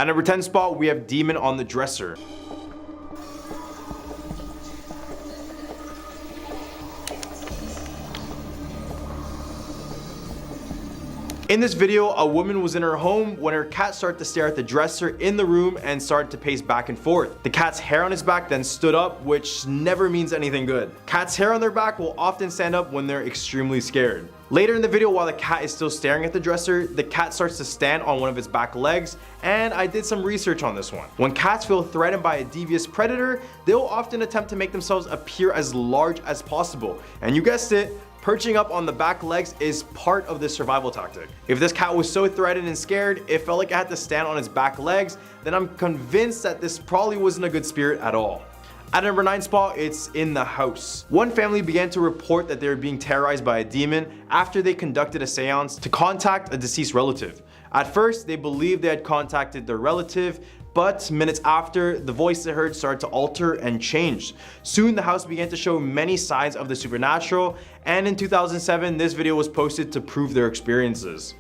At number 10 spot, we have Demon on the Dresser. In this video, a woman was in her home when her cat started to stare at the dresser in the room and started to pace back and forth. The cat's hair on its back then stood up, which never means anything good. Cats' hair on their back will often stand up when they're extremely scared. Later in the video, while the cat is still staring at the dresser, the cat starts to stand on one of its back legs, and I did some research on this one. When cats feel threatened by a devious predator, they'll often attempt to make themselves appear as large as possible. And you guessed it, perching up on the back legs is part of this survival tactic. If this cat was so threatened and scared, it felt like it had to stand on its back legs, then I'm convinced that this probably wasn't a good spirit at all. At number 9 spot, it's in the house. One family began to report that they were being terrorized by a demon after they conducted a seance to contact a deceased relative. At first, they believed they had contacted their relative, but minutes after, the voice they heard started to alter and change. Soon, the house began to show many signs of the supernatural, and in 2007, this video was posted to prove their experiences.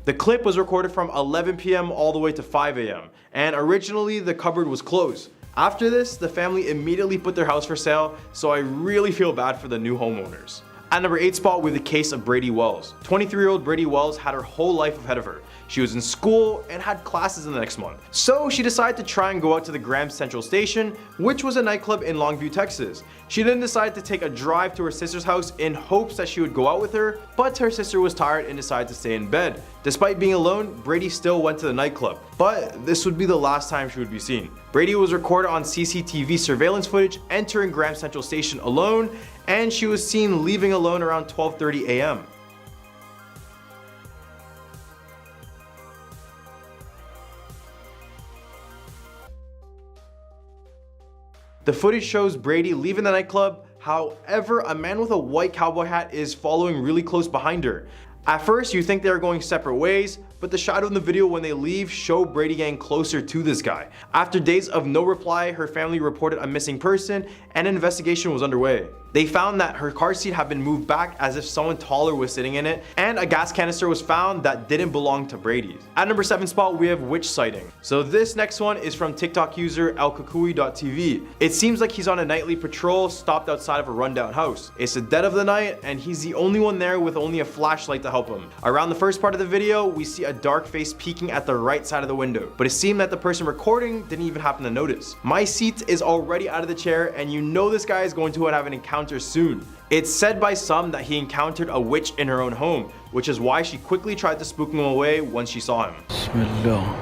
The clip was recorded from 11 p.m. all the way to 5 a.m. and originally the cupboard was closed. After this, the family immediately put their house for sale, so I really feel bad for the new homeowners. At number 8 spot, we have the case of Brady Wells. 23-year-old Brady Wells had her whole life ahead of her. She was in school and had classes in the next month. So she decided to try and go out to the Grand Central Station, which was a nightclub in Longview, Texas. She then decided to take a drive to her sister's house in hopes that she would go out with her, but her sister was tired and decided to stay in bed. Despite being alone, Brady still went to the nightclub, but this would be the last time she would be seen. Brady was recorded on CCTV surveillance footage entering Grand Central Station alone, and she was seen leaving alone around 12:30 a.m. The footage shows Brady leaving the nightclub. However, a man with a white cowboy hat is following really close behind her. At first, you think they are going separate ways, but the shadow in the video when they leave show Brady getting closer to this guy. After days of no reply, her family reported a missing person and an investigation was underway. They found that her car seat had been moved back as if someone taller was sitting in it, and a gas canister was found that didn't belong to Brady's. At number 7 spot, we have witch sighting. So this next one is from TikTok user elkukui.tv. It seems like he's on a nightly patrol stopped outside of a rundown house. It's the dead of the night and he's the only one there with only a flashlight to help him. Around the first part of the video, we see a dark face peeking at the right side of the window, but it seemed that the person recording didn't even happen to notice. My seat is already out of the chair and you know this guy is going to have an encounter soon. It's said by some that he encountered a witch in her own home, which is why she quickly tried to spook him away once she saw him. Bismillah.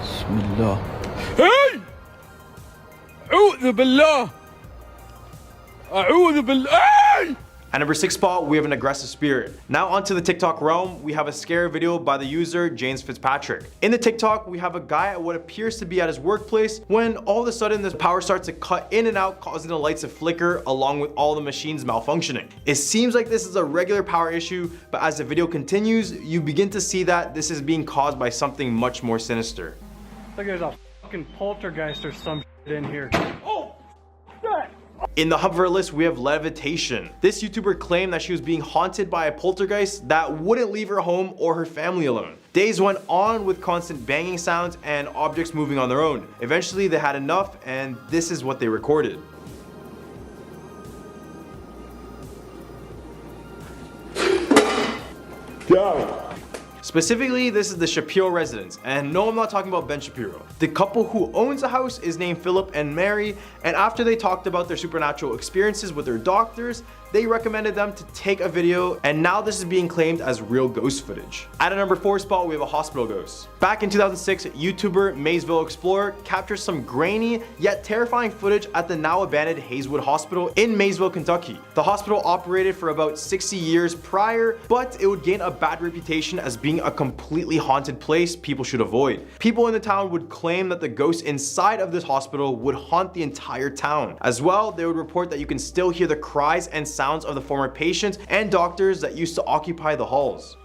Bismillah. Hey! A'udhu billah. A'udhu billah. Hey! At number 6 spot, we have an aggressive spirit. Now onto the TikTok realm, we have a scary video by the user James Fitzpatrick. In the TikTok, we have a guy at what appears to be at his workplace when all of a sudden the power starts to cut in and out, causing the lights to flicker along with all the machines malfunctioning. It seems like this is a regular power issue, but as the video continues, you begin to see that this is being caused by something much more sinister. Like there's a fucking poltergeist or some shit in here. Oh, shit. In the hub of our list, we have Levitation. This YouTuber claimed that she was being haunted by a poltergeist that wouldn't leave her home or her family alone. Days went on with constant banging sounds and objects moving on their own. Eventually, they had enough, and this is what they recorded. Go. Specifically, this is the Shapiro residence, and no, I'm not talking about Ben Shapiro. The couple who owns the house is named Philip and Mary, and after they talked about their supernatural experiences with their doctors, they recommended them to take a video, and now this is being claimed as real ghost footage. At a number 4 spot, we have a hospital ghost. Back in 2006, YouTuber Maysville Explorer captured some grainy yet terrifying footage at the now abandoned Hazelwood Hospital in Maysville, Kentucky. The hospital operated for about 60 years prior, but it would gain a bad reputation as being a completely haunted place people should avoid. People in the town would claim that the ghosts inside of this hospital would haunt the entire town. As well, they would report that you can still hear the cries and sounds of the former patients and doctors that used to occupy the halls.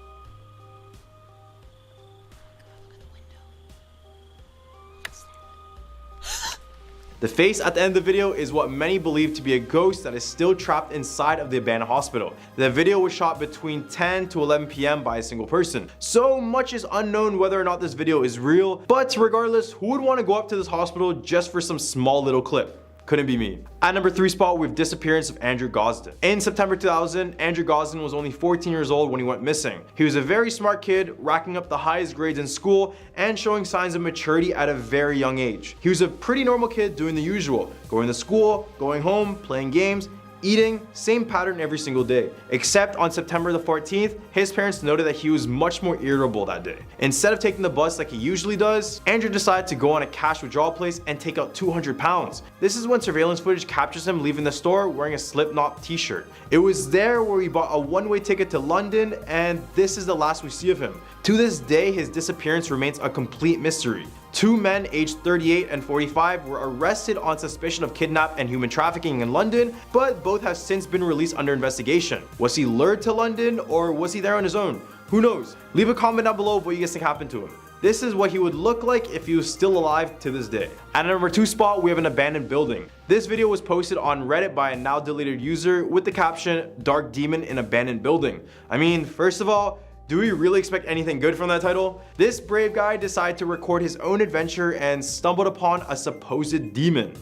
The face at the end of the video is what many believe to be a ghost that is still trapped inside of the abandoned hospital. The video was shot between 10 to 11 p.m. by a single person. So much is unknown whether or not this video is real, but regardless, who would want to go up to this hospital just for some small little clip? Couldn't be me. At number 3 spot, we have Disappearance of Andrew Gosden. In September 2000, Andrew Gosden was only 14 years old when he went missing. He was a very smart kid, racking up the highest grades in school and showing signs of maturity at a very young age. He was a pretty normal kid doing the usual, going to school, going home, playing games, eating, same pattern every single day. Except on September the 14th, his parents noted that he was much more irritable that day. Instead of taking the bus like he usually does, Andrew decided to go on a cash withdrawal place and take out 200 pounds. This is when surveillance footage captures him leaving the store wearing a Slipknot t-shirt. It was there where he bought a one-way ticket to London, and this is the last we see of him. To this day, his disappearance remains a complete mystery. 2 men aged 38 and 45 were arrested on suspicion of kidnap and human trafficking in London, but both have since been released under investigation. Was he lured to London, or was he there on his own? Who knows? Leave a comment down below of what you guys think happened to him. This is what he would look like if he was still alive to this day. At number 2 spot, we have an abandoned building. This video was posted on Reddit by a now deleted user with the caption, "Dark Demon in Abandoned Building." I mean, first of all, do we really expect anything good from that title? This brave guy decided to record his own adventure and stumbled upon a supposed demon.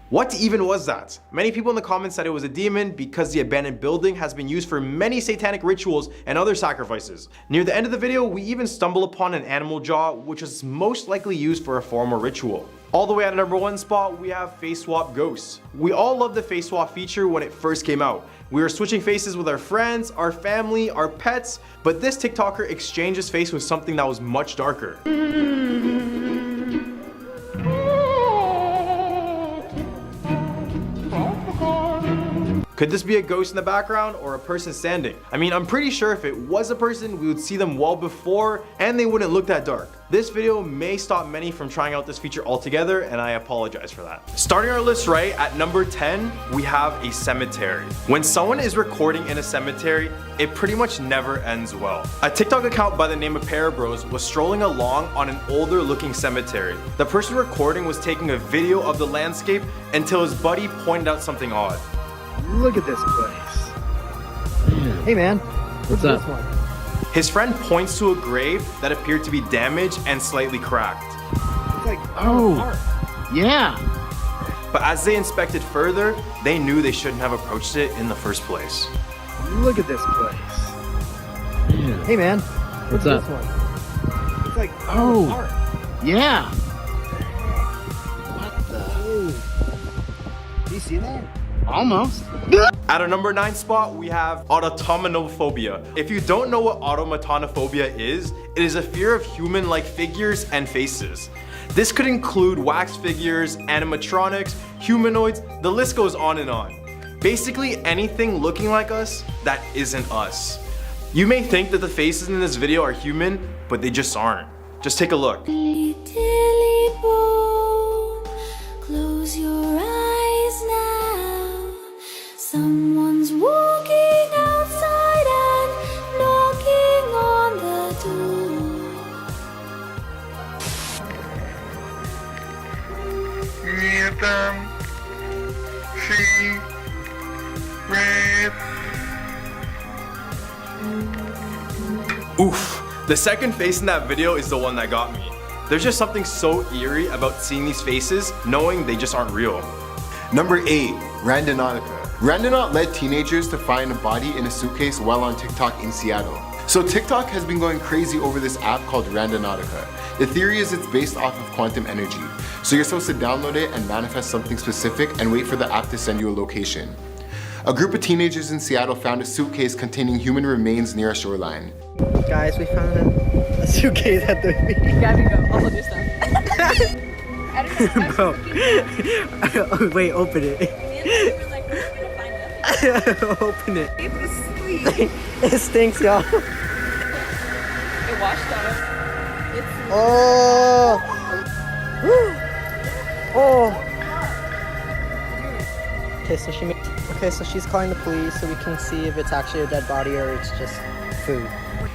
What even was that? Many people in the comments said it was a demon because the abandoned building has been used for many satanic rituals and other sacrifices. Near the end of the video, we even stumble upon an animal jaw, which was most likely used for a form or ritual. All the way at number 1 spot, we have face swap ghosts. We all loved the face swap feature when it first came out. We were switching faces with our friends, our family, our pets, but this TikToker exchanged his face with something that was much darker. Could this be a ghost in the background or a person standing? I mean, I'm pretty sure if it was a person, we would see them well before and they wouldn't look that dark. This video may stop many from trying out this feature altogether, and I apologize for that. Starting our list right at number 10, we have a cemetery. When someone is recording in a cemetery, it pretty much never ends well. A TikTok account by the name of Parabros was strolling along on an older looking cemetery. The person recording was taking a video of the landscape until his buddy pointed out something odd. Look at this place. Yeah. Hey man, what's up? This one? His friend points to a grave that appeared to be damaged and slightly cracked. It's like, oh, yeah. But as they inspected further, they knew they shouldn't have approached it in the first place. Look at this place. Yeah. Hey man, what's up? This one? It's like, oh, yeah. What the? Oh. Do you see that? Almost. At our number 9 spot, we have autophobia. If you don't know what autophobia is, it is a fear of human-like figures and faces. This could include wax figures, animatronics, humanoids, the list goes on and on. Basically anything looking like us that isn't us. You may think that the faces in this video are human, but they just aren't. Just take a look. Close your eyes now. Someone's walking outside and knocking on the door. Oof, the second face in that video is the one that got me. There's just something so eerie about seeing these faces, knowing they just aren't real. Number 8, Randonautica. Randonaut led teenagers to find a body in a suitcase while on TikTok in Seattle. So TikTok has been going crazy over this app called Randonautica. The theory is it's based off of quantum energy. So you're supposed to download it and manifest something specific and wait for the app to send you a location. A group of teenagers in Seattle found a suitcase containing human remains near a shoreline. Guys, we found a suitcase at the beach. Gotta go. I'll hold your stuff. I don't know. Bro. Wait, open it. Me and we were like, we're gonna find it. Open it. It was sweet. It stinks, y'all. It washed out. It's Oh. Oh. Okay, so she's calling the police so we can see if it's actually a dead body or it's just food.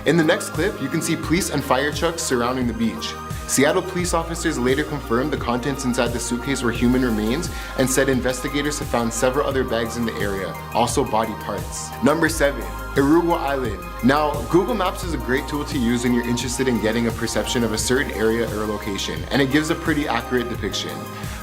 In the next clip, you can see police and fire trucks surrounding the beach. Seattle police officers later confirmed the contents inside the suitcase were human remains and said investigators have found several other bags in the area, also body parts. Number 7. Aruga Island. Now, Google Maps is a great tool to use when you're interested in getting a perception of a certain area or location, and it gives a pretty accurate depiction.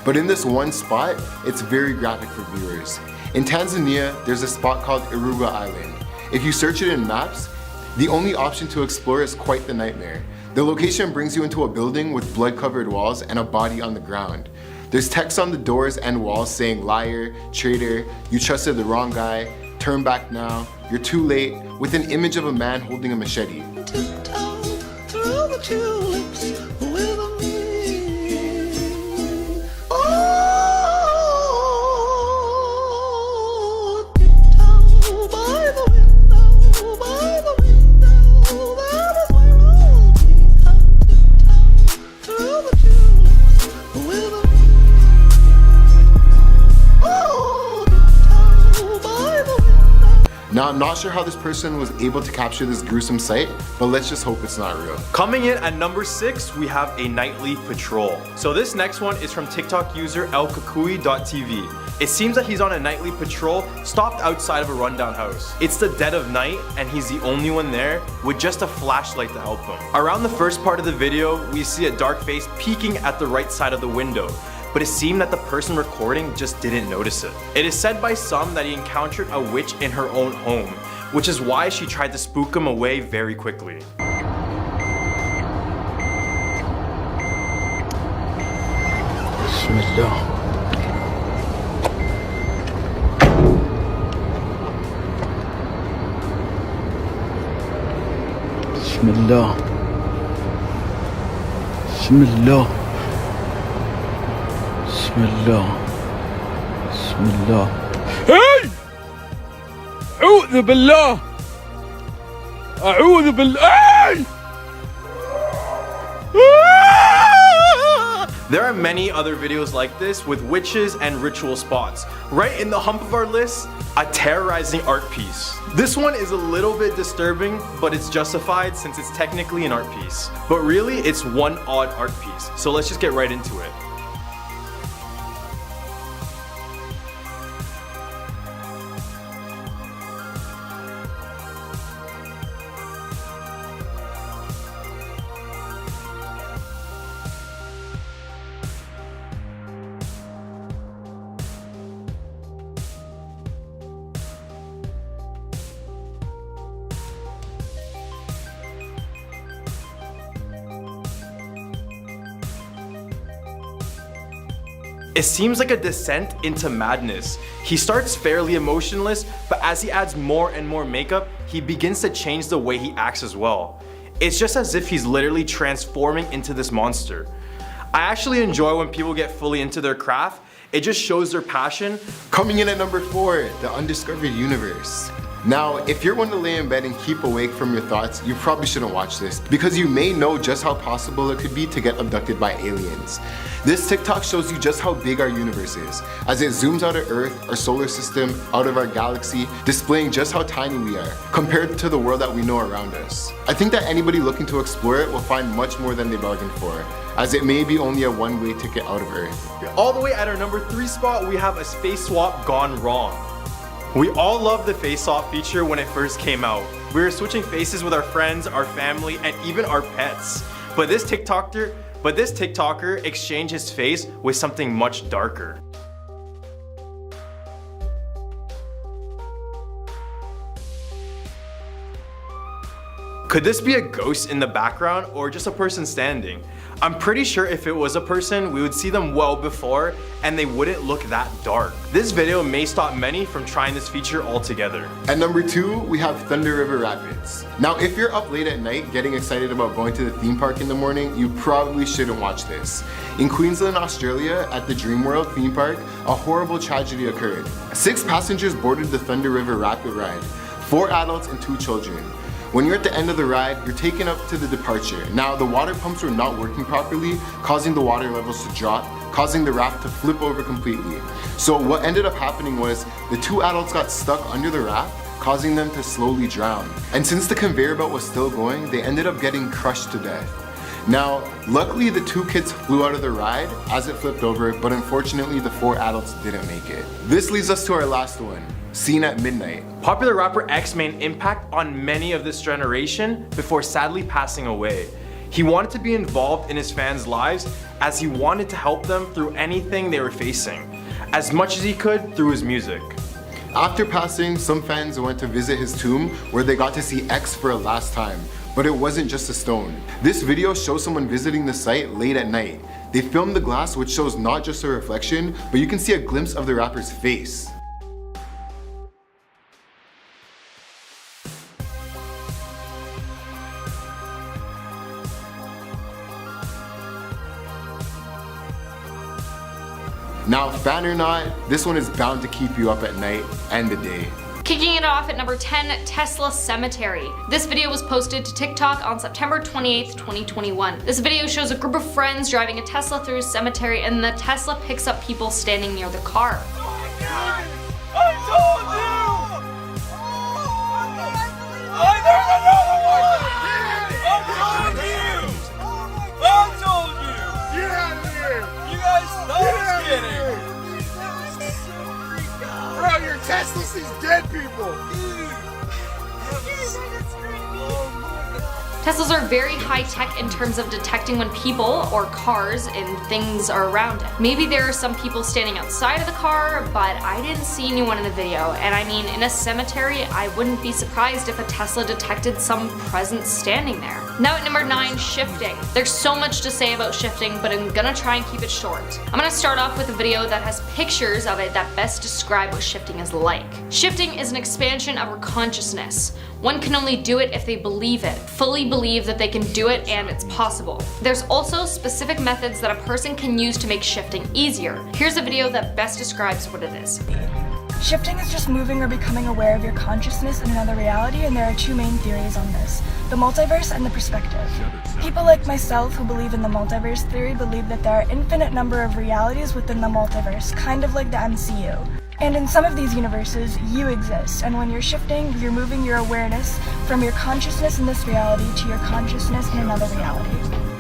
But in this one spot, it's very graphic for viewers. In Tanzania, there's a spot called Aruga Island. If you search it in maps, the only option to explore is quite the nightmare. The location brings you into a building with blood-covered walls and a body on the ground. There's text on the doors and walls saying liar, traitor, you trusted the wrong guy, turn back now, you're too late, with an image of a man holding a machete. Now, I'm not sure how this person was able to capture this gruesome sight, but let's just hope it's not real. Coming in at number 6, we have a nightly patrol. So this next one is from TikTok user elkakui.tv. It seems that he's on a nightly patrol, stopped outside of a rundown house. It's the dead of night, and he's the only one there with just a flashlight to help him. Around the first part of the video, we see a dark face peeking at the right side of the window, but it seemed that the person recording just didn't notice it. It is said by some that he encountered a witch in her own home, which is why she tried to spook him away very quickly. Bismillah. Bismillah. Bismillah. Bismillah. Bismillah. Hey! أعوذ بالله. أعوذ بالله. There are many other videos like this with witches and ritual spots. Right in the hump of our list, a terrorizing art piece. This one is a little bit disturbing, but it's justified since it's technically an art piece. But really, it's one odd art piece. So let's just get right into it. It seems like a descent into madness. He starts fairly emotionless, but as he adds more and more makeup, he begins to change the way he acts as well. It's just as if he's literally transforming into this monster. I actually enjoy when people get fully into their craft. It just shows their passion. Coming in at number 4, the Undiscovered Universe. Now, if you're one to lay in bed and keep awake from your thoughts, you probably shouldn't watch this because you may know just how possible it could be to get abducted by aliens. This TikTok shows you just how big our universe is, as it zooms out of Earth, our solar system, out of our galaxy, displaying just how tiny we are compared to the world that we know around us. I think that anybody looking to explore it will find much more than they bargained for, as it may be only a one-way ticket out of Earth. All the way at our number 3 spot, we have a space swap gone wrong. We all loved the face swap feature when it first came out. We were switching faces with our friends, our family, and even our pets. But this TikToker exchanged his face with something much darker. Could this be a ghost in the background or just a person standing? I'm pretty sure if it was a person, we would see them well before and they wouldn't look that dark. This video may stop many from trying this feature altogether. At number 2, we have Thunder River Rapids. Now, if you're up late at night getting excited about going to the theme park in the morning, you probably shouldn't watch this. In Queensland, Australia, at the Dreamworld theme park, a horrible tragedy occurred. 6 passengers boarded the Thunder River Rapid ride, 4 adults and 2 children. When you're at the end of the ride, you're taken up to the departure. Now, the water pumps were not working properly, causing the water levels to drop, causing the raft to flip over completely. So what ended up happening was the 2 adults got stuck under the raft, causing them to slowly drown. And since the conveyor belt was still going, they ended up getting crushed to death. Now, luckily the 2 kids flew out of the ride as it flipped over, but unfortunately the 4 adults didn't make it. This leads us to our last one, Seen at Midnight. Popular rapper X made an impact on many of this generation before sadly passing away. He wanted to be involved in his fans' lives as he wanted to help them through anything they were facing, as much as he could through his music. After passing, some fans went to visit his tomb where they got to see X for a last time, but it wasn't just a stone. This video shows someone visiting the site late at night. They filmed the glass, which shows not just a reflection, but you can see a glimpse of the rapper's face. Now, fan or not, this one is bound to keep you up at night and the day. Kicking it off at number 10, Tesla Cemetery. This video was posted to TikTok on September 28th, 2021. This video shows a group of friends driving a Tesla through a cemetery, and the Tesla picks up people standing near the car. Bro, your Tesla sees dead people! Teslas are very high tech in terms of detecting when people or cars and things are around it. Maybe there are some people standing outside of the car, but I didn't see anyone in the video. And I mean, in a cemetery, I wouldn't be surprised if a Tesla detected some presence standing there. Now at number 9, shifting. There's so much to say about shifting, but I'm gonna try and keep it short. I'm gonna start off with a video that has pictures of it that best describe what shifting is like. Shifting is an expansion of our consciousness. One can only do it if they believe it, fully believe that they can do it and it's possible. There's also specific methods that a person can use to make shifting easier. Here's a video that best describes what it is. Shifting is just moving or becoming aware of your consciousness in another reality, and there are 2 main theories on this: the multiverse and the perspective. People like myself who believe in the multiverse theory believe that there are an infinite number of realities within the multiverse, kind of like the MCU. And in some of these universes, you exist, and when you're shifting, you're moving your awareness from your consciousness in this reality to your consciousness in another reality.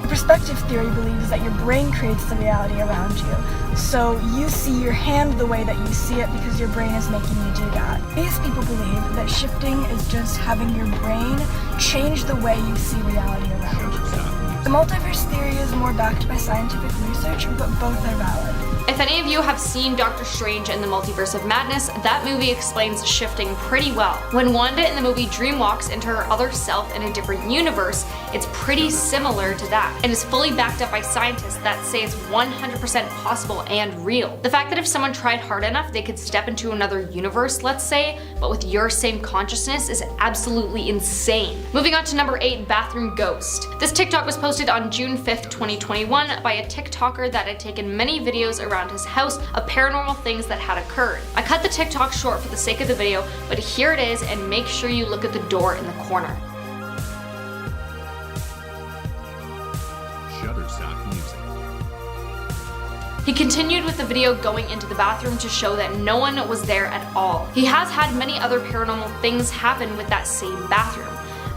The perspective theory believes that your brain creates the reality around you, so you see your hand the way that you see it because your brain is making you do that. These people believe that shifting is just having your brain change the way you see reality around you. The multiverse theory is more backed by scientific research, but both are valid. If any of you have seen Doctor Strange and the Multiverse of Madness, that movie explains shifting pretty well. When Wanda in the movie dreamwalks into her other self in a different universe, it's pretty similar to that, and is fully backed up by scientists that say it's 100% possible and real. The fact that if someone tried hard enough, they could step into another universe, let's say, but with your same consciousness is absolutely insane. Moving on to number 8, Bathroom Ghost. This TikTok was posted on June 5th, 2021 by a TikToker that had taken many videos around his house of paranormal things that had occurred. I cut the TikTok short for the sake of the video, but here it is, and make sure you look at the door in the corner. He continued with the video going into the bathroom to show that no one was there at all. He has had many other paranormal things happen with that same bathroom.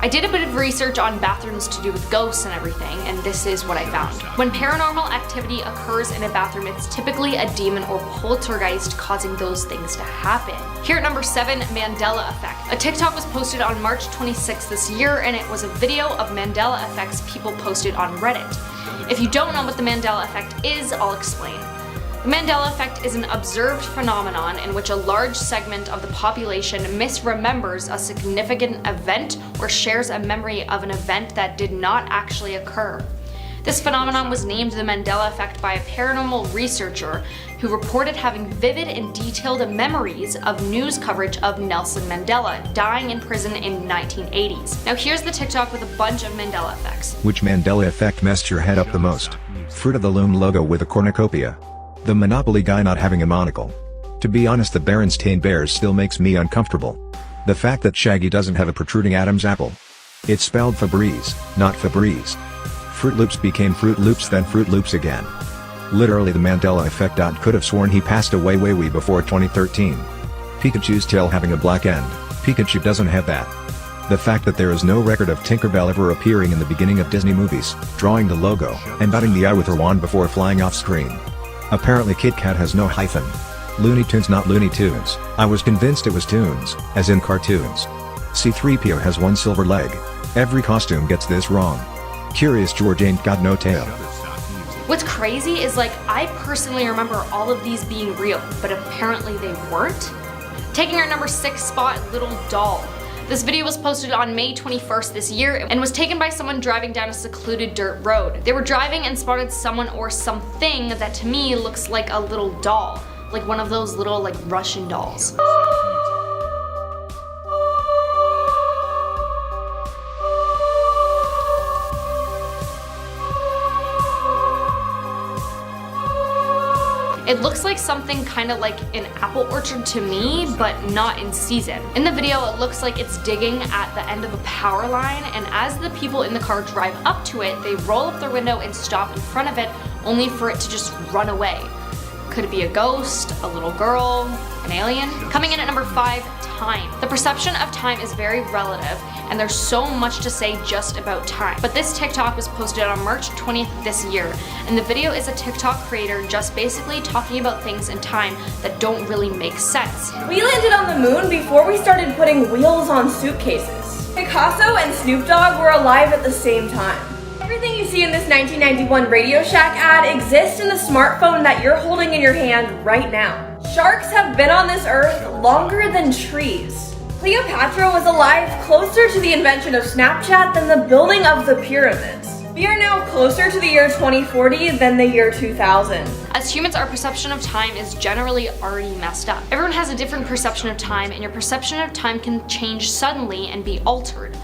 I did a bit of research on bathrooms to do with ghosts and everything, and this is what I found. When paranormal activity occurs in a bathroom, it's typically a demon or poltergeist causing those things to happen. Here at number 7, Mandela Effect. A TikTok was posted on March 26th this year, and it was a video of Mandela Effects people posted on Reddit. If you don't know what the Mandela Effect is, I'll explain. The Mandela Effect is an observed phenomenon in which a large segment of the population misremembers a significant event or shares a memory of an event that did not actually occur. This phenomenon was named the Mandela Effect by a paranormal researcher who reported having vivid and detailed memories of news coverage of Nelson Mandela dying in prison in 1980s. Now here's the TikTok with a bunch of Mandela effects. Which Mandela effect messed your head up the most? Fruit of the Loom logo with a cornucopia. The Monopoly guy not having a monocle. To be honest, the Berenstain Bears still makes me uncomfortable. The fact that Shaggy doesn't have a protruding Adam's apple. It's spelled Febreze, not Febreze. Fruit Loops became Fruit Loops, then Fruit Loops again. Literally the Mandela Effect. Could have sworn he passed away way before 2013. Pikachu's tail having a black end. Pikachu doesn't have that. The fact that there is no record of Tinkerbell ever appearing in the beginning of Disney movies, drawing the logo, and dotting the I with her wand before flying off screen. Apparently Kit Kat has no hyphen. Looney Tunes, not Looney Tunes. I was convinced it was Tunes, as in cartoons. C-3PO has one silver leg. Every costume gets this wrong. Curious George ain't got no tail. What's crazy is I personally remember all of these being real, but apparently they weren't. Taking our number 6 spot, Little Doll. This video was posted on May 21st this year and was taken by someone driving down a secluded dirt road. They were driving and spotted someone or something that to me looks like a little doll, like one of those little Russian dolls. It looks like something kind of like an apple orchard to me, but not in season. In the video, it looks like it's digging at the end of a power line, and as the people in the car drive up to it, they roll up their window and stop in front of it, only for it to just run away. Could it be a ghost, a little girl, an alien? Coming in at number 5, time. The perception of time is very relative, and there's so much to say just about time. But this TikTok was posted on March 20th this year, and the video is a TikTok creator just basically talking about things in time that don't really make sense. We landed on the moon before we started putting wheels on suitcases. Picasso and Snoop Dogg were alive at the same time. Everything you see in this 1991 Radio Shack ad exists in the smartphone that you're holding in your hand right now. Sharks have been on this earth longer than trees. Cleopatra was alive closer to the invention of Snapchat than the building of the pyramids. We are now closer to the year 2040 than the year 2000. As humans, our perception of time is generally already messed up. Everyone has a different perception of time, and your perception of time can change suddenly and be altered.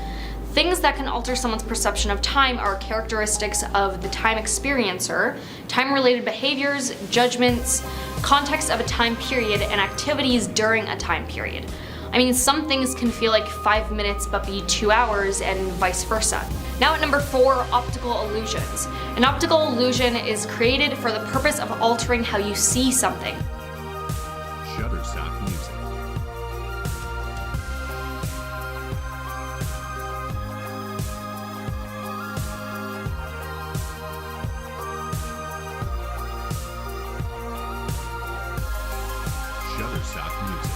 Things that can alter someone's perception of time are characteristics of the time experiencer, time-related behaviors, judgments, context of a time period, and activities during a time period. I mean, some things can feel like 5 minutes but be 2 hours and vice versa. Now at number 4, optical illusions. An optical illusion is created for the purpose of altering how you see something. Shutterstock Music. Shutterstock Music.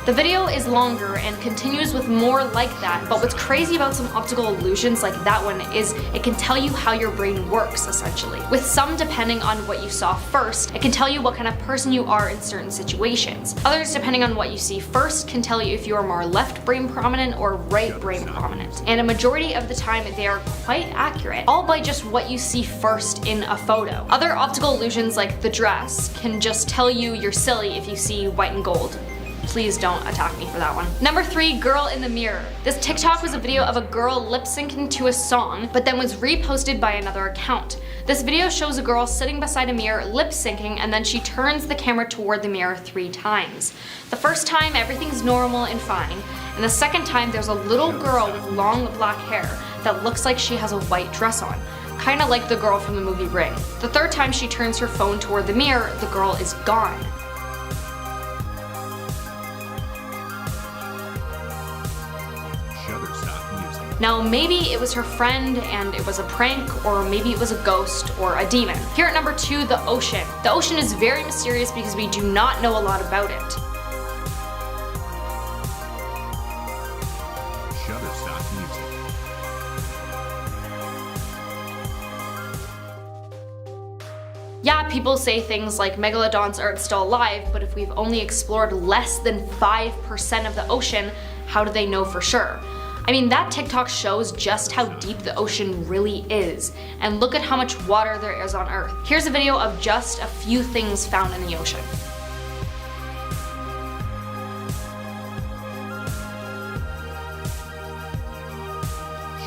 The video is longer and continues with more like that, but what's crazy about some optical illusions like that one is it can tell you how your brain works, essentially. With some, depending on what you saw first, it can tell you what kind of person you are in certain situations. Others, depending on what you see first, can tell you if you are more left brain prominent or right brain prominent. And a majority of the time, they are quite accurate, all by just what you see first in a photo. Other optical illusions like the dress can just tell you you're silly if you see white and gold. Please don't attack me for that one. Number 3, Girl in the Mirror. This TikTok was a video of a girl lip syncing to a song, but then was reposted by another account. This video shows a girl sitting beside a mirror lip syncing, and then she turns the camera toward the mirror 3 times. The first time, everything's normal and fine, and the second time there's a little girl with long black hair that looks like she has a white dress on, kinda like the girl from the movie Ring. The third time she turns her phone toward the mirror, the girl is gone. Now maybe it was her friend and it was a prank, or maybe it was a ghost or a demon. Here at number 2, the ocean. The ocean is very mysterious because we do not know a lot about it. Shutterstock Music. Yeah, people say things like megalodons aren't still alive, but if we've only explored less than 5% of the ocean, how do they know for sure? I mean, that TikTok shows just how deep the ocean really is, and look at how much water there is on Earth. Here's a video of just a few things found in the ocean.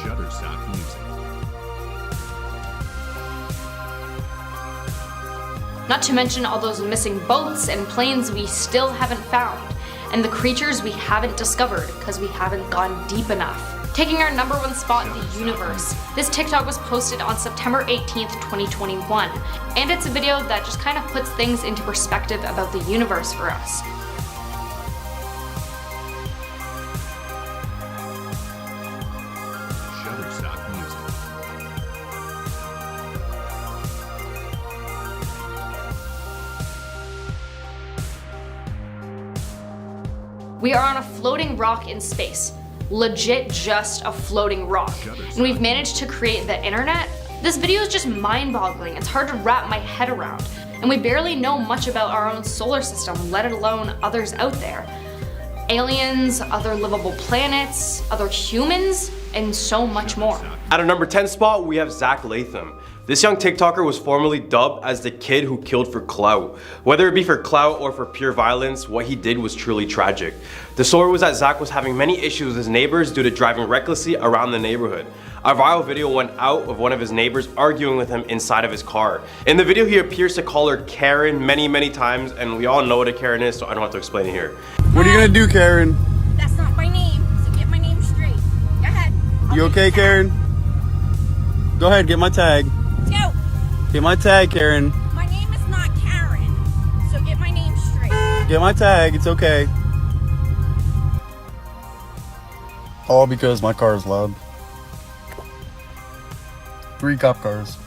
Shutterstock Music. Not to mention all those missing boats and planes we still haven't found, and the creatures we haven't discovered because we haven't gone deep enough. taking our #1 spot in the universe. This TikTok was posted on September 18th, 2021, and it's a video that just kind of puts things into perspective about the universe for us. Shutterstock Music. We are on a floating rock in space. Legit just a floating rock. And we've managed to create the internet? This video is just mind-boggling. It's hard to wrap my head around. And we barely know much about our own solar system, let alone others out there. Aliens, other livable planets, other humans, and so much more. At our number 10 spot, we have Zach Latham. This young TikToker was formerly dubbed as the kid who killed for clout. Whether it be for clout or for pure violence, what he did was truly tragic. The story was that Zach was having many issues with his neighbors due to driving recklessly around the neighborhood. A viral video went out of one of his neighbors arguing with him inside of his car. In the video, he appears to call her Karen many times, and we all know what a Karen is, so I don't have to explain it here. What are you gonna do, Karen? That's not my name, so get my name straight. Go ahead. You okay, Karen? Go ahead, get my tag. Let's go. Get my tag, Karen. My name is not Karen, so get my name straight. Get my tag, it's okay. All because my car is loud. 3 cop cars.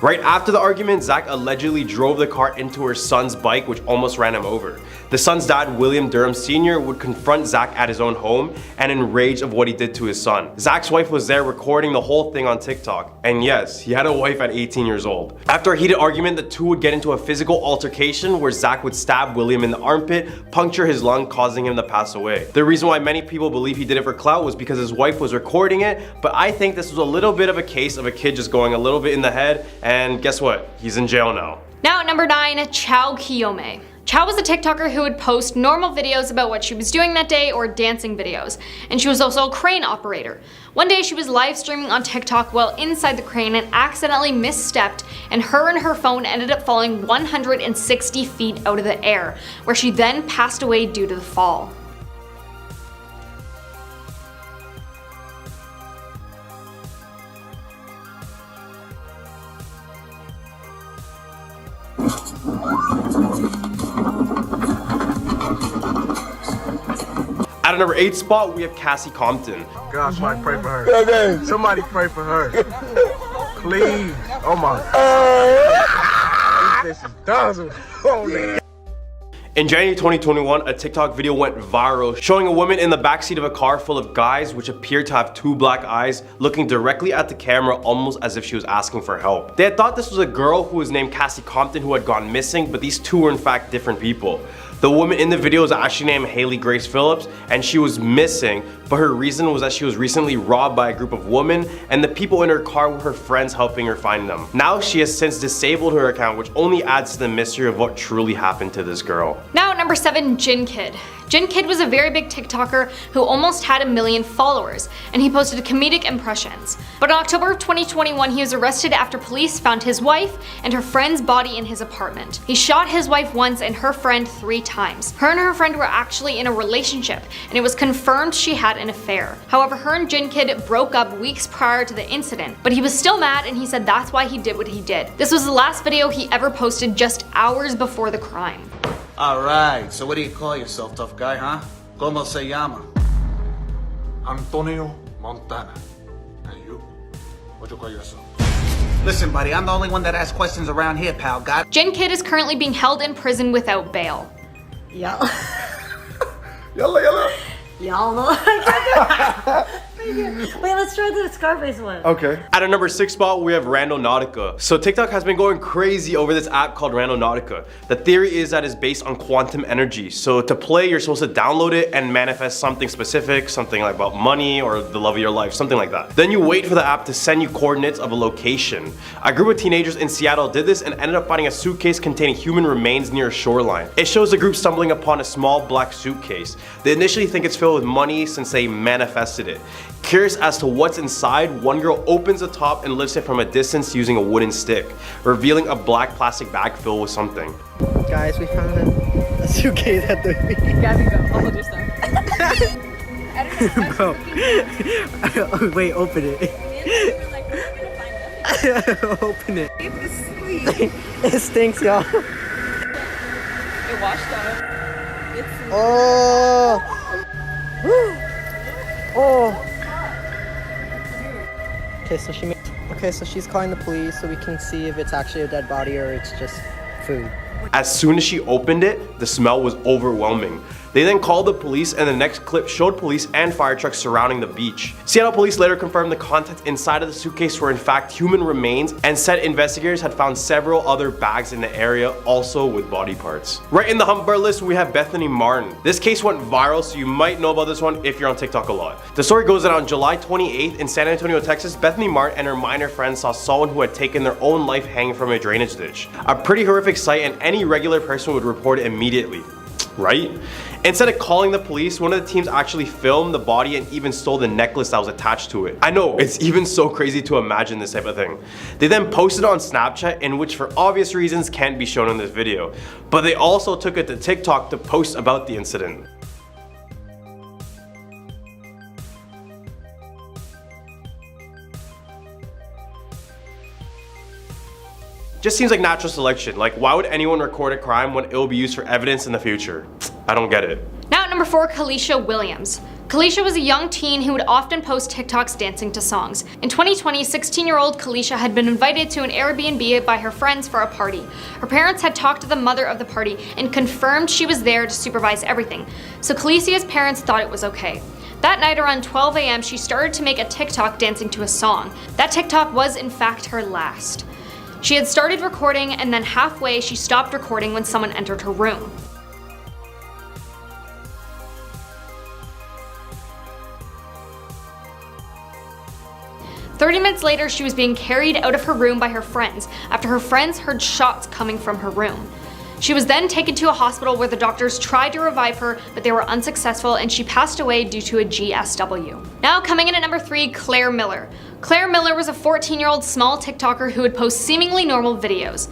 Right after the argument, Zach allegedly drove the car into her son's bike, which almost ran him over. The son's dad, William Durham Sr., would confront Zach at his own home and enraged of what he did to his son. Zach's wife was there recording the whole thing on TikTok. And yes, he had a wife at 18 years old. After a heated argument, the two would get into a physical altercation where Zach would stab William in the armpit, puncture his lung, causing him to pass away. The reason why many people believe he did it for clout was because his wife was recording it, but I think this was a little bit of a case of a kid just going a little bit in the head, and guess what? He's in jail now. Now at number 9, Chiao Kiyome. Chiao was a TikToker who would post normal videos about what she was doing that day or dancing videos, and she was also a crane operator. One day she was live streaming on TikTok while inside the crane and accidentally misstepped, and her phone ended up falling 160 feet out of the air, where she then passed away due to the fall. At a number 8 spot, we have Cassie Compton. God, somebody pray for her. Okay. Somebody pray for her. Please. Oh my God. This is dazzle. Oh, man. In January 2021, a TikTok video went viral showing a woman in the backseat of a car full of guys which appeared to have 2 black eyes looking directly at the camera almost as if she was asking for help. They had thought this was a girl who was named Cassie Compton who had gone missing, but these two were in fact different people. The woman in the video is actually named Haley Grace Phillips, and she was missing, but her reason was that she was recently robbed by a group of women, and the people in her car were her friends helping her find them. Now she has since disabled her account, which only adds to the mystery of what truly happened to this girl. Now at number 7, Jin Kid. Jin Kid was a very big TikToker who almost had 1 million followers, and he posted comedic impressions. But in October of 2021, he was arrested after police found his wife and her friend's body in his apartment. He shot his wife once and her friend 3 times. Her and her friend were actually in a relationship, and it was confirmed she had an affair. However, her and Jin Kid broke up weeks prior to the incident, but he was still mad and he said that's why he did what he did. This was the last video he ever posted just hours before the crime. Alright, so what do you call yourself, tough guy, huh? Como se llama? Antonio Montana. And you? What you call yourself? Listen, buddy, I'm the only one that asks questions around here, pal. Got Jin Kid is currently being held in prison without bail. Y'all. Yalla. Y'all know. Wait, let's try the Scarface one. Okay. At a number 6 spot, we have Randonautica. So TikTok has been going crazy over this app called Randonautica. The theory is that it's based on quantum energy. So to play, you're supposed to download it and manifest something specific, something like about money or the love of your life, something like that. Then you wait for the app to send you coordinates of a location. A group of teenagers in Seattle did this and ended up finding a suitcase containing human remains near a shoreline. It shows the group stumbling upon a small black suitcase. They initially think it's filled with money since they manifested it. Curious as to what's inside, one girl opens the top and lifts it from a distance using a wooden stick, revealing a black plastic bag filled with something. Guys, we found a suitcase at the beach. Gabby, go. I'll hold your stuff. Bro. Wait, open it. Open it. It stinks, y'all. It washed out. Oh. Oh. Okay, so she's calling the police so we can see if it's actually a dead body or it's just food. As soon as she opened it, the smell was overwhelming. They then called the police, and the next clip showed police and fire trucks surrounding the beach. Seattle police later confirmed the contents inside of the suitcase were in fact human remains, and said investigators had found several other bags in the area also with body parts. Right in the hump bar list we have Bethany Martin. This case went viral, so you might know about this one if you're on TikTok a lot. The story goes that on July 28th in San Antonio, Texas, Bethany Martin and her minor friend saw someone who had taken their own life hanging from a drainage ditch. A pretty horrific sight, and any regular person would report it immediately, right? Instead of calling the police, one of the teams actually filmed the body and even stole the necklace that was attached to it. I know, it's even so crazy to imagine this type of thing. They then posted on Snapchat, in which for obvious reasons can't be shown in this video, but they also took it to TikTok to post about the incident. Just seems like natural selection. Like, why would anyone record a crime when it will be used for evidence in the future? I don't get it. Now at number 4, Kalicia Williams. Kalicia was a young teen who would often post TikToks dancing to songs. In 2020, 16-year-old Kalicia had been invited to an Airbnb by her friends for a party. Her parents had talked to the mother of the party and confirmed she was there to supervise everything, so Kalicia's parents thought it was okay. That night around 12 a.m. she started to make a TikTok dancing to a song. That TikTok was in fact her last. She had started recording, and then halfway she stopped recording when someone entered her room. "30 minutes later, she was being carried out of her room by her friends after her friends heard shots coming from her room. She was then taken to a hospital where the doctors tried to revive her, but they were unsuccessful, and she passed away due to a GSW. Now coming in at number 3, Claire Miller. Claire Miller was a 14-year-old small TikToker who would post seemingly normal videos.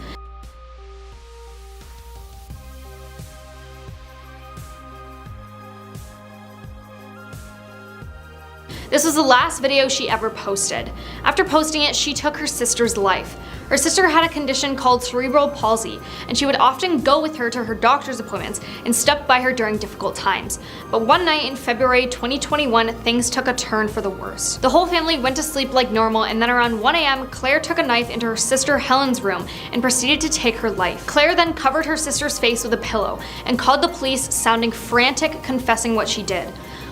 This was the last video she ever posted. After posting it, she took her sister's life. Her sister had a condition called cerebral palsy, and she would often go with her to her doctor's appointments and stuck by her during difficult times. But one night in February 2021, things took a turn for the worse. The whole family went to sleep like normal, and then around 1 a.m., Claire took a knife into her sister Helen's room and proceeded to take her life. Claire then covered her sister's face with a pillow and called the police, sounding frantic, confessing what she did.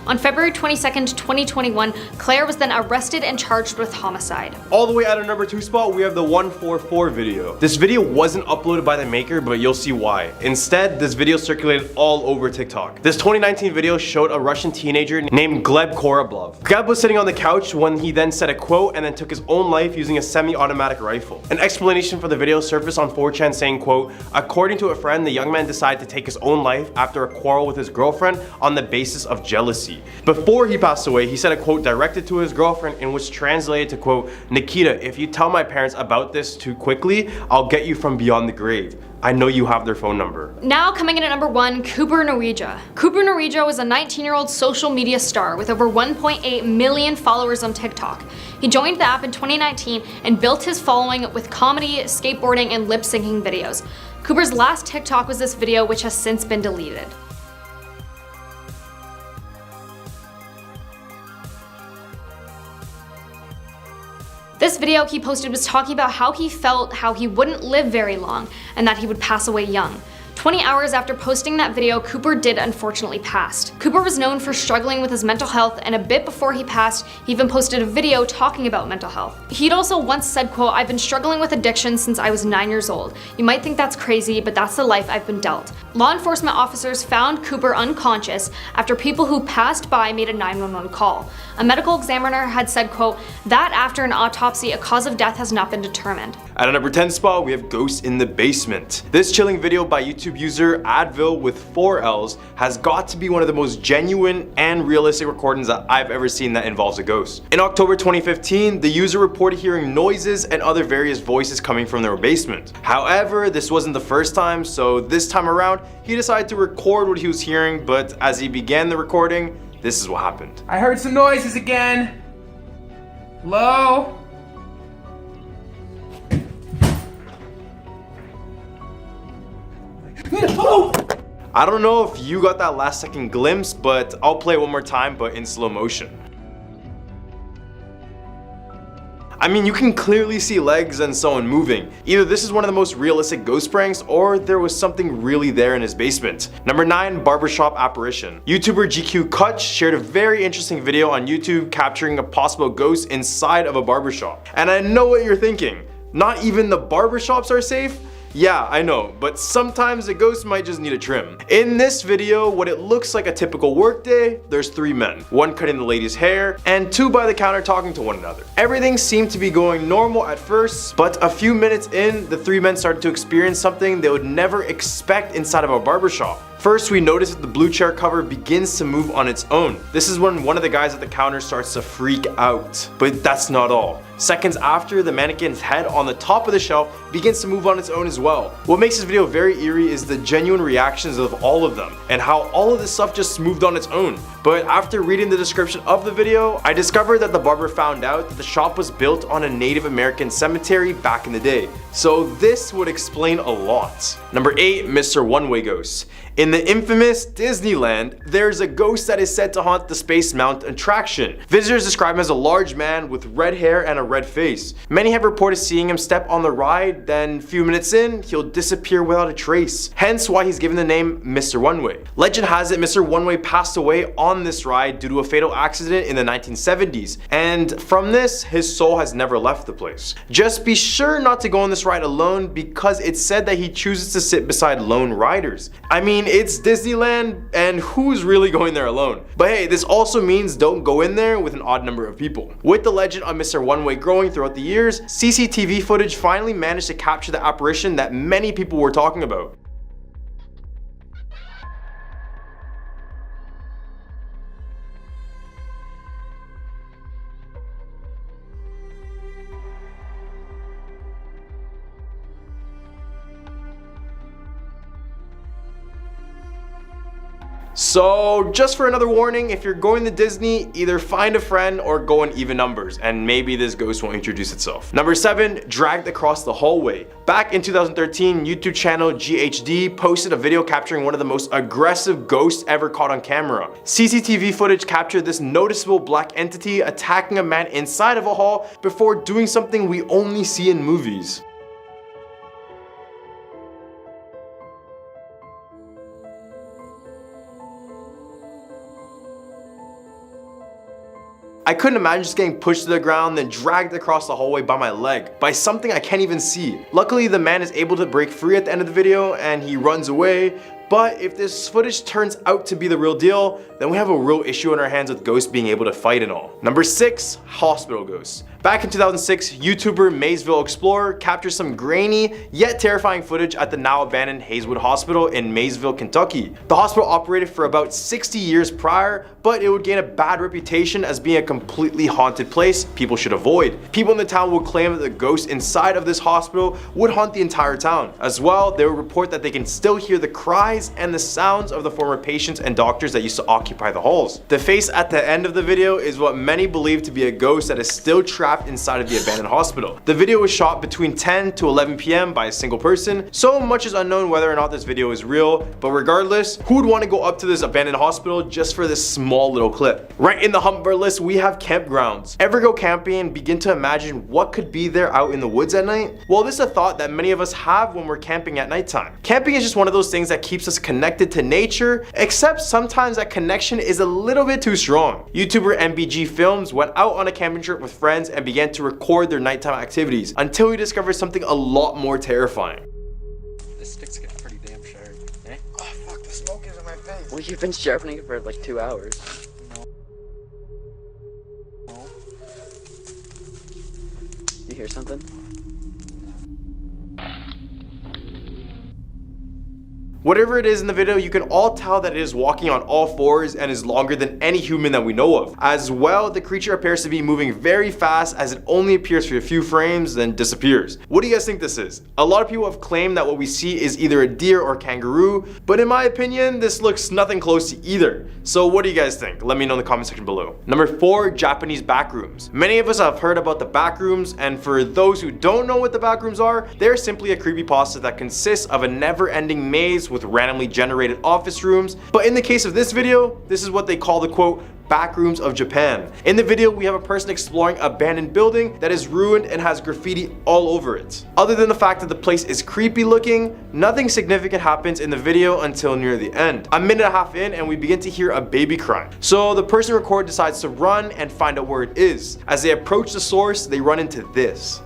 On February 22nd, 2021, Claire was then arrested and charged with homicide. All the way at our number 2 spot, we have the 144 video. This video wasn't uploaded by the maker, but you'll see why. Instead, this video circulated all over TikTok. This 2019 video showed a Russian teenager named Gleb Koroblov. Gleb was sitting on the couch when he then said a quote and then took his own life using a semi-automatic rifle. An explanation for the video surfaced on 4chan saying, quote, "According to a friend, the young man decided to take his own life after a quarrel with his girlfriend on the basis of jealousy. Before he passed away, he said a quote directed to his girlfriend in which translated to, quote, Nikita, if you tell my parents about this too quickly, I'll get you from beyond the grave. I know you have their phone number." Now coming in at number 1, Cooper Norwegia. Cooper Norwegia was a 19-year-old social media star with over 1.8 million followers on TikTok. He joined the app in 2019 and built his following with comedy, skateboarding, and lip-syncing videos. Cooper's last TikTok was this video, which has since been deleted. This video he posted was talking about how he felt how he wouldn't live very long and that he would pass away young. 20 hours after posting that video, Cooper did unfortunately pass. Cooper was known for struggling with his mental health, and a bit before he passed, he even posted a video talking about mental health. He'd also once said, quote, "I've been struggling with addiction since I was 9 years old. You might think that's crazy, but that's the life I've been dealt." Law enforcement officers found Cooper unconscious after people who passed by made a 911 call. A medical examiner had said, quote, "That after an autopsy, a cause of death has not been determined." At a number 10 spot, we have Ghosts in the Basement. This chilling video by YouTube user Advil with 4 L's has got to be one of the most genuine and realistic recordings that I've ever seen that involves a ghost. In October 2015, the user reported hearing noises and other various voices coming from their basement. However, this wasn't the first time, so this time around, he decided to record what he was hearing, but as he began the recording, this is what happened. I heard some noises again. Hello? I don't know if you got that last second glimpse, but I'll play it one more time, but in slow motion. I mean, you can clearly see legs and someone moving. Either this is one of the most realistic ghost pranks, or there was something really there in his basement. Number 9, barbershop apparition. YouTuber GQ Kutch shared a very interesting video on YouTube capturing a possible ghost inside of a barbershop. And I know what you're thinking. Not even the barbershops are safe? Yeah, I know, but sometimes a ghost might just need a trim. In this video, what it looks like a typical workday, there's 3 men. 1 cutting the lady's hair, and 2 by the counter talking to one another. Everything seemed to be going normal at first, but a few minutes in, the 3 men started to experience something they would never expect inside of a barbershop. First, we notice that the blue chair cover begins to move on its own. This is when one of the guys at the counter starts to freak out. But that's not all. Seconds after, the mannequin's head on the top of the shelf begins to move on its own as well. What makes this video very eerie is the genuine reactions of all of them, and how all of this stuff just moved on its own. But after reading the description of the video, I discovered that the barber found out that the shop was built on a Native American cemetery back in the day. So this would explain a lot. Number 8, Mr. Oneway Ghost. In the infamous Disneyland, there's a ghost that is said to haunt the Space Mountain attraction. Visitors describe him as a large man with red hair and a red face. Many have reported seeing him step on the ride, then a few minutes in, he'll disappear without a trace. Hence why he's given the name Mr. Oneway. Legend has it Mr. Oneway passed away on this ride due to a fatal accident in the 1970s, and from this, his soul has never left the place. Just be sure not to go on this ride alone, because it's said that he chooses to sit beside lone riders. I mean, it's Disneyland, and who's really going there alone? But hey, this also means don't go in there with an odd number of people. With the legend of Mr. Oneway growing throughout the years, CCTV footage finally managed to capture the apparition that many people were talking about. So just for another warning, if you're going to Disney, either find a friend or go in even numbers, and maybe this ghost won't introduce itself. Number 7, dragged across the hallway. Back in 2013, YouTube channel GHD posted a video capturing one of the most aggressive ghosts ever caught on camera. CCTV footage captured this noticeable black entity attacking a man inside of a hall before doing something we only see in movies. I couldn't imagine just getting pushed to the ground, then dragged across the hallway by my leg, by something I can't even see. Luckily, the man is able to break free at the end of the video and he runs away. But if this footage turns out to be the real deal, then we have a real issue on our hands with ghosts being able to fight and all. Number 6, hospital ghosts. Back in 2006, YouTuber Maysville Explorer captured some grainy yet terrifying footage at the now abandoned Hazelwood Hospital in Maysville, Kentucky. The hospital operated for about 60 years prior, but it would gain a bad reputation as being a completely haunted place people should avoid. People in the town would claim that the ghosts inside of this hospital would haunt the entire town. As well, they would report that they can still hear the cries and the sounds of the former patients and doctors that used to occupy the halls. The face at the end of the video is what many believe to be a ghost that is still trapped inside of the abandoned hospital. The video was shot between 10 to 11 p.m. by a single person, so much is unknown whether or not this video is real, but regardless, who would want to go up to this abandoned hospital just for this small little clip? Right in the hump of our list, we have campgrounds. Ever go camping and begin to imagine what could be there out in the woods at night? Well, this is a thought that many of us have when we're camping at nighttime. Camping is just one of those things that keeps us connected to nature, except sometimes that connection is a little bit too strong. YouTuber MBG Films went out on a camping trip with friends and began to record their nighttime activities until he discovered something a lot more terrifying. This stick's getting pretty damn sharp. Eh? Oh fuck, the smoke is in my face. Well, you've been sharpening it for like 2 hours. No. You hear something? Whatever it is in the video, you can all tell that it is walking on all fours and is longer than any human that we know of. As well, the creature appears to be moving very fast as it only appears for a few frames, then disappears. What do you guys think this is? A lot of people have claimed that what we see is either a deer or kangaroo, but in my opinion, this looks nothing close to either. So what do you guys think? Let me know in the comment section below. Number 4, Japanese backrooms. Many of us have heard about the backrooms, and for those who don't know what the backrooms are, they're simply a creepypasta that consists of a never-ending maze with randomly generated office rooms. But in the case of this video, this is what they call the quote, backrooms of Japan. In the video, we have a person exploring an abandoned building that is ruined and has graffiti all over it. Other than the fact that the place is creepy looking, nothing significant happens in the video until near the end. A minute and a half in and we begin to hear a baby crying. So the person recording decides to run and find out where it is. As they approach the source, they run into this.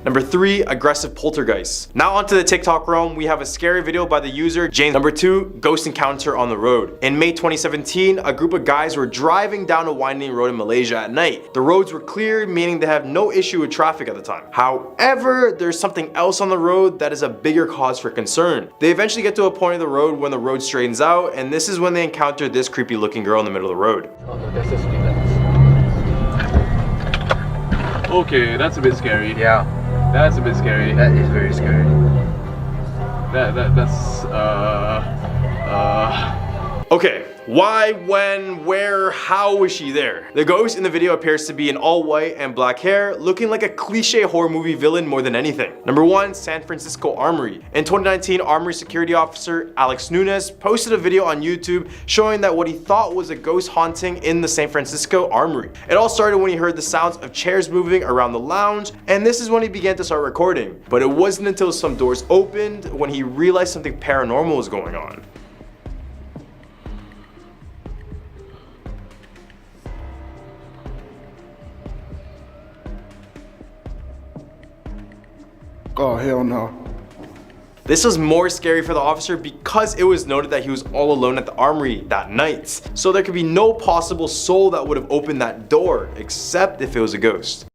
Number 3, aggressive poltergeists. Now onto the TikTok realm, we have a scary video by the user Jane. Number 2, ghost encounter on the road. In May 2017, a group of guys were driving down a winding road in Malaysia at night. The roads were clear, meaning they have no issue with traffic at the time. However, there's something else on the road that is a bigger cause for concern. They eventually get to a point of the road when the road straightens out, and this is when they encounter this creepy looking girl in the middle of the road. Okay, that's a bit scary. Yeah. That's a bit scary. That is very scary. That's Okay, why, when, where, how was she there? The ghost in the video appears to be in all white and black hair, looking like a cliche horror movie villain more than anything. Number 1, San Francisco Armory. In 2019, Armory security officer Alex Nunes posted a video on YouTube showing that what he thought was a ghost haunting in the San Francisco Armory. It all started when he heard the sounds of chairs moving around the lounge, and this is when he began to start recording. But it wasn't until some doors opened when he realized something paranormal was going on. Oh, hell no. This was more scary for the officer because it was noted that he was all alone at the armory that night. So there could be no possible soul that would have opened that door, except if it was a ghost.